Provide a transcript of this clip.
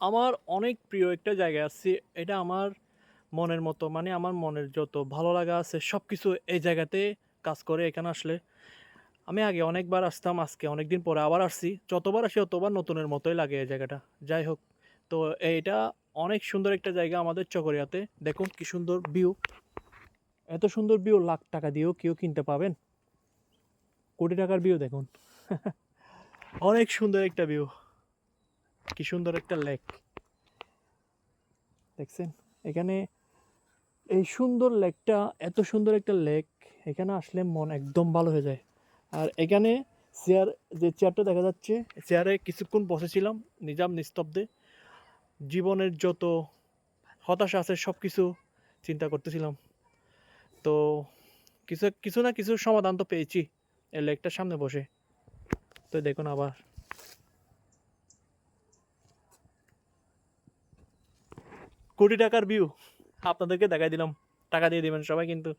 আমার অনেক প্রিয় একটা জায়গায় আছি। এটা আমার মনের মতো মানে আমার মনের যত ভালো লাগা আছে সবকিছু এই জায়গাতে কাজ করে এখানে আসলে। আমি আগে অনেকবার আসতাম, আজকে অনেকদিন পরে আবার আসছি। যতবার আসি ততবার নতুনের মতোই লাগে এই জায়গাটা। যাই হোক, তো এইটা অনেক সুন্দর একটা জায়গা আমাদের চকরিয়াতে। দেখুন কি সুন্দর ভিউ। এত সুন্দর ভিউ লাখ টাকা দিয়েও কেউ কিনতে পাবেন? কোটি টাকার ভিউ দেখুন। অনেক সুন্দর একটা ভিউ। কি সুন্দর একটা লেক। দেখছেন? এখানে এই সুন্দর লেকটা, এত সুন্দর একটা লেক, এখানে আসলে মন একদম ভালো হয়ে যায়। আর এখানে চেয়ার, যে চেয়ারটা দেখা যাচ্ছে, চেয়ারে কিছুক্ষণ বসেছিলাম নিস্তব্ধে। জীবনের যত হতাশা আছে সব কিছু চিন্তা করতেছিলাম। তো কিছু কিছু না কিছু সমাধান তো পেয়েছি এই লেকটার সামনে বসে। তো দেখুন আবার কোটি টাকার ভিউ আপনাদেরকে দেখাই দিলাম। টাকা দিয়ে দিবেন সবাই কিন্তু।